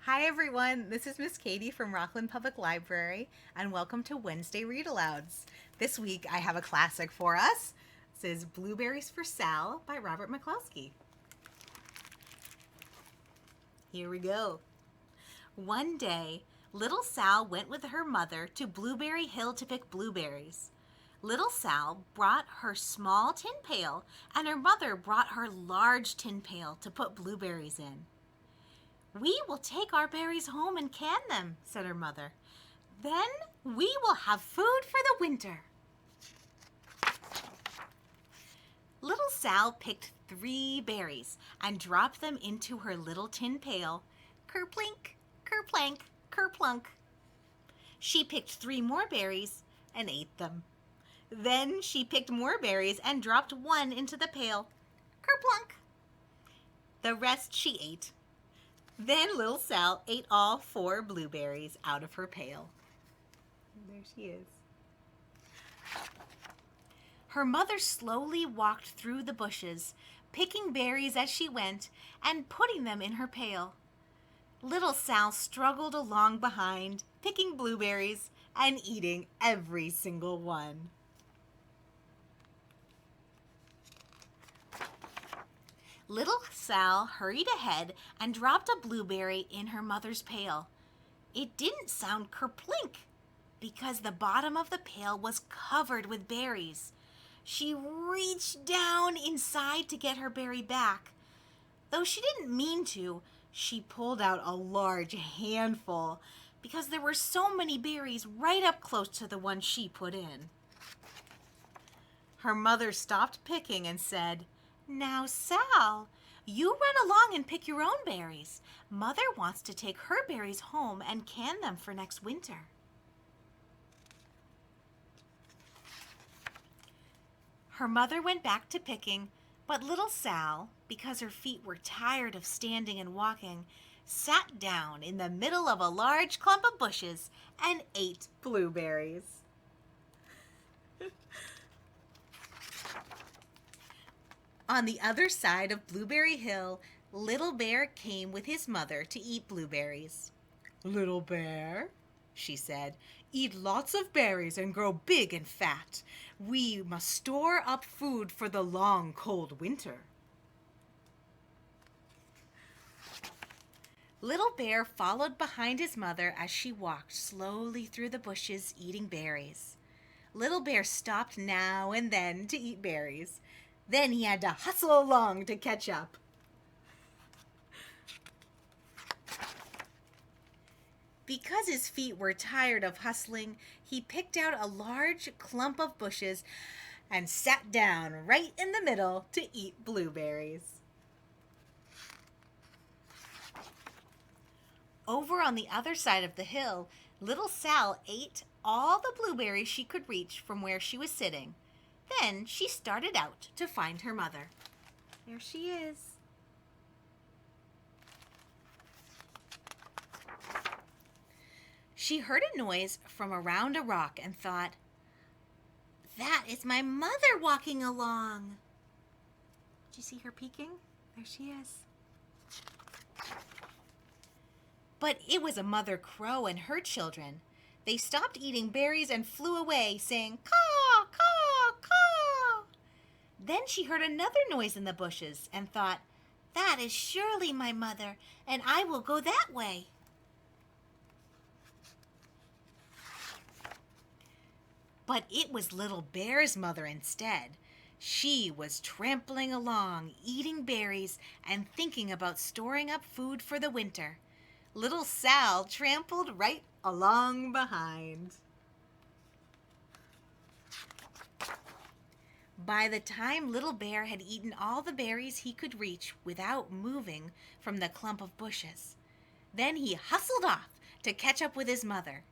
Hi everyone, this is Miss Katie from Rockland Public Library, and welcome to Wednesday Read Alouds. This week I have a classic for us. This is Blueberries for Sal by Robert McCloskey. Here we go. One day, little Sal went with her mother to Blueberry Hill to pick blueberries. Little Sal brought her small tin pail, and her mother brought her large tin pail to put blueberries in. "We will take our berries home and can them," said her mother. "Then we will have food for the winter." Little Sal picked 3 berries and dropped them into her little tin pail. Kerplink, kerplank, kerplunk. She picked 3 more berries and ate them. Then she picked more berries and dropped 1 into the pail. Kerplunk. The rest she ate. Then little Sal ate all 4 blueberries out of her pail. There she is. Her mother slowly walked through the bushes, picking berries as she went and putting them in her pail. Little Sal struggled along behind, picking blueberries and eating every single one. Little Sal hurried ahead and dropped a blueberry in her mother's pail. It didn't sound kerplink because the bottom of the pail was covered with berries. She reached down inside to get her berry back. Though she didn't mean to, she pulled out a large handful because there were so many berries right up close to the one she put in. Her mother stopped picking and said, "Now, Sal, you run along and pick your own berries. Mother wants to take her berries home and can them for next winter." Her mother went back to picking, but little Sal, because her feet were tired of standing and walking, sat down in the middle of a large clump of bushes and ate blueberries. On the other side of Blueberry Hill, Little Bear came with his mother to eat blueberries. "Little Bear," she said, "eat lots of berries and grow big and fat. We must store up food for the long, cold winter." Little Bear followed behind his mother as she walked slowly through the bushes eating berries. Little Bear stopped now and then to eat berries. Then he had to hustle along to catch up. Because his feet were tired of hustling, he picked out a large clump of bushes and sat down right in the middle to eat blueberries. Over on the other side of the hill, little Sal ate all the blueberries she could reach from where she was sitting. Then she started out to find her mother. There she is. She heard a noise from around a rock and thought, "That is my mother walking along." Did you see her peeking? There she is. But it was a mother crow and her children. They stopped eating berries and flew away, saying, "Caw, caw, caw." Then she heard another noise in the bushes and thought, "That is surely my mother, and I will go that way." But it was Little Bear's mother instead. She was trampling along, eating berries and thinking about storing up food for the winter. Little Sal trampled right along behind. By the time Little Bear had eaten all the berries he could reach without moving from the clump of bushes, then he hustled off to catch up with his mother.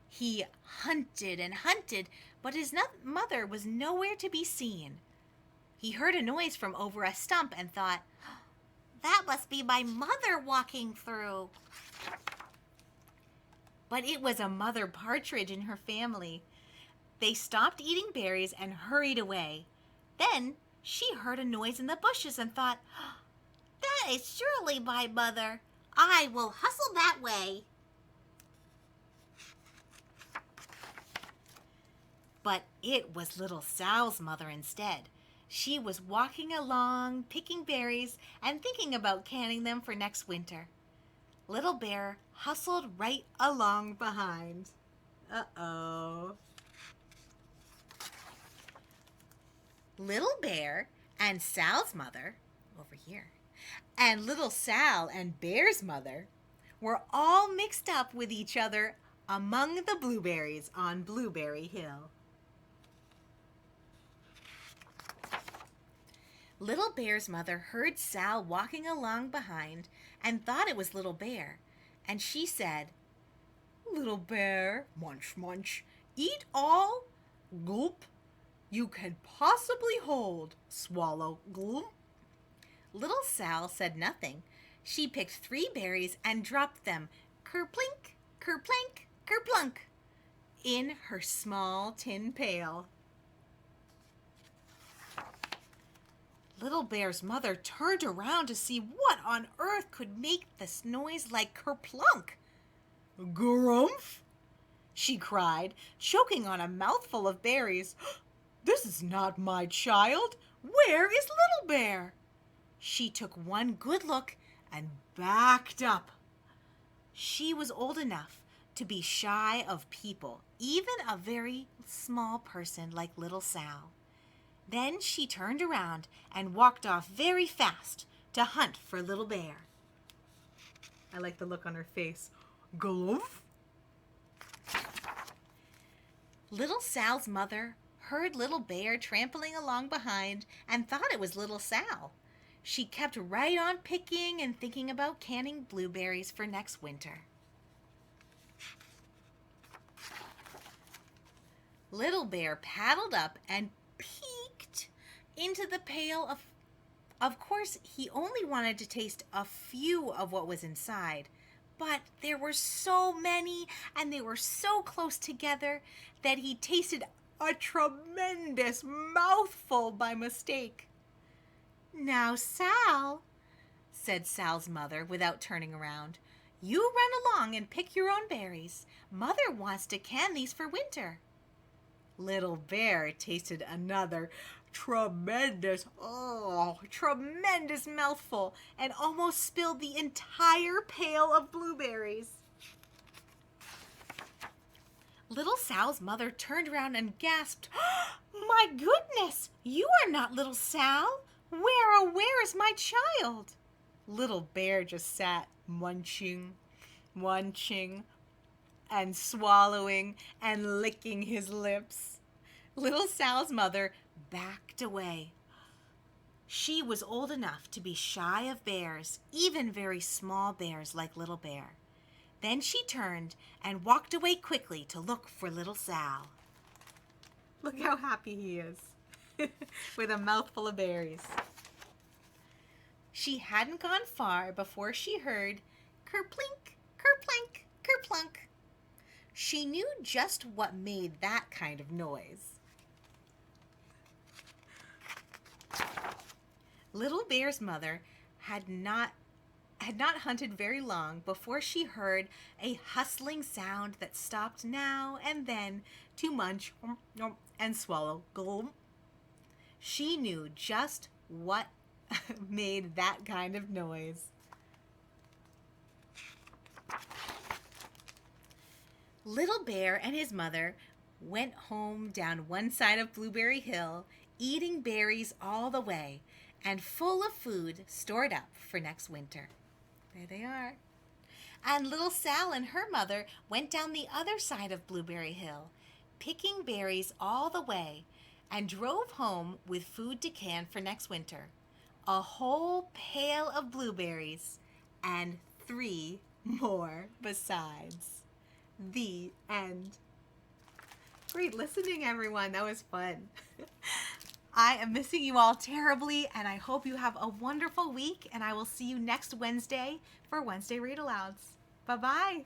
He hunted and hunted, but his mother was nowhere to be seen. He heard a noise from over a stump and thought, "That must be my mother walking through." But it was a mother partridge and her family. They stopped eating berries and hurried away. Then she heard a noise in the bushes and thought, "That is surely my mother. I will hustle that way. But it was little Sal's mother instead. She was walking along, picking berries, and thinking about canning them for next winter. Little Bear hustled right along behind. Uh-oh. Little Bear and Sal's mother, over here, and little Sal and Bear's mother were all mixed up with each other among the blueberries on Blueberry Hill. Little Bear's mother heard Sal walking along behind and thought it was Little Bear, and she said, "Little Bear, munch, munch, eat all, gulp, you can possibly hold, swallow, glump." Little Sal said nothing. She picked 3 berries and dropped them, kerplink, kerplank, kerplunk, in her small tin pail. Little Bear's mother turned around to see what on earth could make this noise like kerplunk. "Grumph!" she cried, choking on a mouthful of berries. "This is not my child. Where is Little Bear?" She took one good look and backed up. She was old enough to be shy of people, even a very small person like little Sal. Then she turned around and walked off very fast to hunt for Little Bear. I like the look on her face. "Glove?" Little Sal's mother heard Little Bear trampling along behind and thought it was Little Sal. She kept right on picking and thinking about canning blueberries for next winter. Little Bear paddled up and peeked into the pail. Of course, he only wanted to taste a few of what was inside, but there were so many and they were so close together that he tasted a tremendous mouthful by mistake. "Now, Sal," said Sal's mother without turning around, "you run along and pick your own berries. Mother wants to can these for winter." Little Bear tasted another tremendous mouthful and almost spilled the entire pail of blueberries. Little Sal's mother turned around and gasped, "My goodness, you are not Little Sal. Where is my child?" Little Bear just sat munching, and swallowing and licking his lips. Little Sal's mother backed away. She was old enough to be shy of bears, even very small bears like Little Bear. Then she turned and walked away quickly to look for Little Sal. Look how happy he is with a mouthful of berries. She hadn't gone far before she heard kerplink, kerplank, kerplunk. She knew just what made that kind of noise. Little Bear's mother had not hunted very long before she heard a hustling sound that stopped now and then to munch and swallow. Glum. She knew just what made that kind of noise. Little Bear and his mother went home down one side of Blueberry Hill, eating berries all the way and full of food stored up for next winter. There they are. And little Sal and her mother went down the other side of Blueberry Hill, picking berries all the way, and drove home with food to can for next winter. A whole pail of blueberries and 3 more besides. The end. Great listening, everyone. That was fun. I am missing you all terribly, and I hope you have a wonderful week, and I will see you next Wednesday for Wednesday Read Alouds. Bye-bye.